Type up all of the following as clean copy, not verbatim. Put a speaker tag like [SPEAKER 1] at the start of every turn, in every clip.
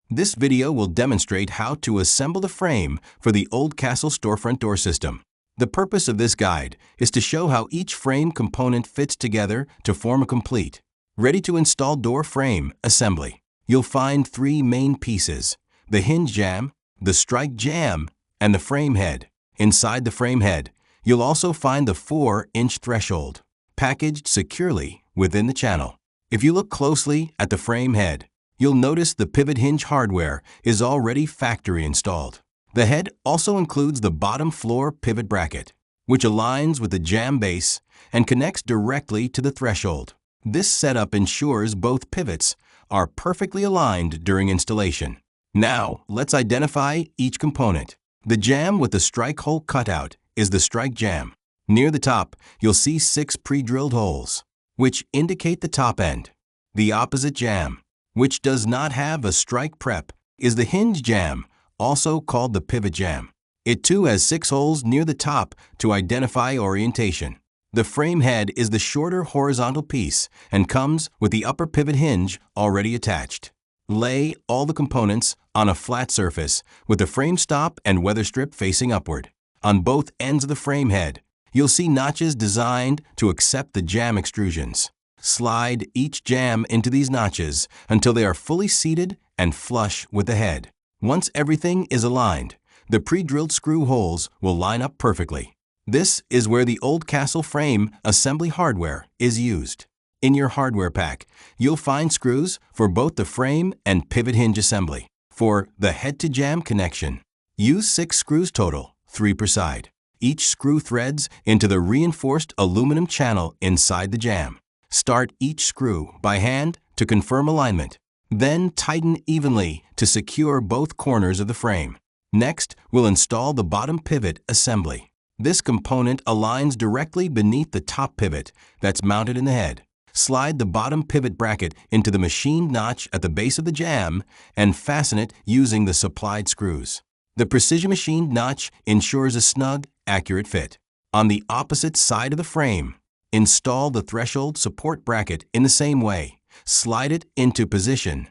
[SPEAKER 1] This video will demonstrate how to assemble the frame for the Oldcastle Storefront door system. The purpose of this guide is to show how each frame component fits together to form a complete, ready-to-install door frame assembly. You'll find three main pieces: the hinge jamb, the strike jamb, and the frame head. Inside the frame head, you'll also find the 4-inch threshold, packaged securely within the channel. If you look closely at the frame head, you'll notice the pivot hinge hardware is already factory installed. The head also includes the bottom floor pivot bracket, which aligns with the jamb base and connects directly to the threshold. This setup ensures both pivots are perfectly aligned during installation. Now, let's identify each component. The jamb with the strike hole cutout is the strike jamb. Near the top, you'll see 6 pre-drilled holes, which indicate the top end. The opposite jamb, which does not have a strike prep, is the hinge jamb, also called the pivot jamb. It too has 6 holes near the top to identify orientation. The frame head is the shorter horizontal piece and comes with the upper pivot hinge already attached. Lay all the components on a flat surface with the frame stop and weather strip facing upward. On both ends of the frame head, you'll see notches designed to accept the jamb extrusions. Slide each jamb into these notches until they are fully seated and flush with the head. Once everything is aligned, the pre-drilled screw holes will line up perfectly. This is where the Oldcastle frame assembly hardware is used. In your hardware pack, you'll find screws for both the frame and pivot hinge assembly. For the head-to-jamb connection, use 6 screws total, 3 per side. Each screw threads into the reinforced aluminum channel inside the jamb. Start each screw by hand to confirm alignment. Then tighten evenly to secure both corners of the frame. Next, we'll install the bottom pivot assembly. This component aligns directly beneath the top pivot that's mounted in the head. Slide the bottom pivot bracket into the machined notch at the base of the jamb and fasten it using the supplied screws. The precision machined notch ensures a snug, accurate fit. On the opposite side of the frame, install the threshold support bracket in the same way. Slide it into position,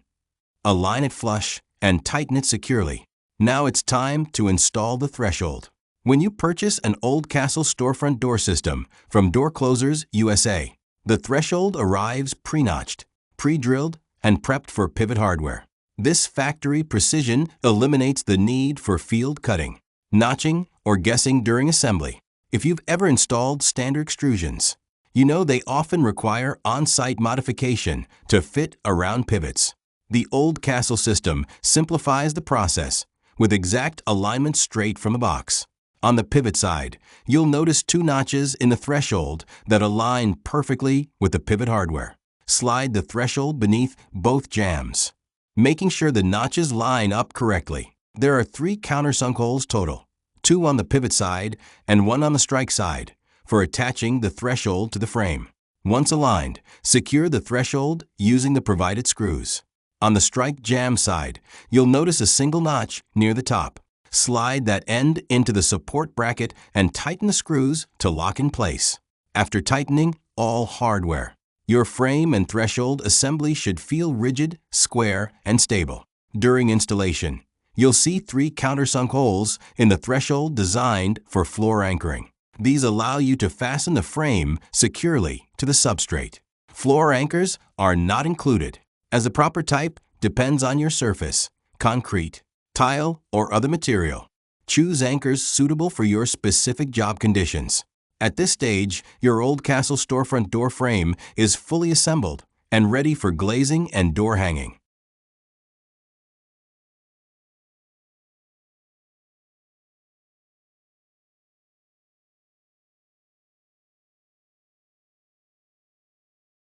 [SPEAKER 1] align it flush, and tighten it securely. Now it's time to install the threshold. When you purchase an Oldcastle Storefront door system from Door Closers USA, the threshold arrives pre-notched, pre-drilled, and prepped for pivot hardware. This factory precision eliminates the need for field cutting, notching, or guessing during assembly. If you've ever installed standard extrusions, you know they often require on-site modification to fit around pivots. The Oldcastle system simplifies the process with exact alignment straight from the box. On the pivot side, you'll notice 2 notches in the threshold that align perfectly with the pivot hardware. Slide the threshold beneath both jambs, making sure the notches line up correctly. There are 3 countersunk holes total, 2 on the pivot side and 1 on the strike side, for attaching the threshold to the frame. Once aligned, secure the threshold using the provided screws. On the strike jamb side, you'll notice a single notch near the top. Slide that end into the support bracket and tighten the screws to lock in place. After tightening all hardware, your frame and threshold assembly should feel rigid, square, and stable. During installation, you'll see 3 countersunk holes in the threshold designed for floor anchoring. These allow you to fasten the frame securely to the substrate. Floor anchors are not included, as the proper type depends on your surface: concrete, tile, or other material. Choose anchors suitable for your specific job conditions. At this stage, your Oldcastle Storefront door frame is fully assembled and ready for glazing and door hanging.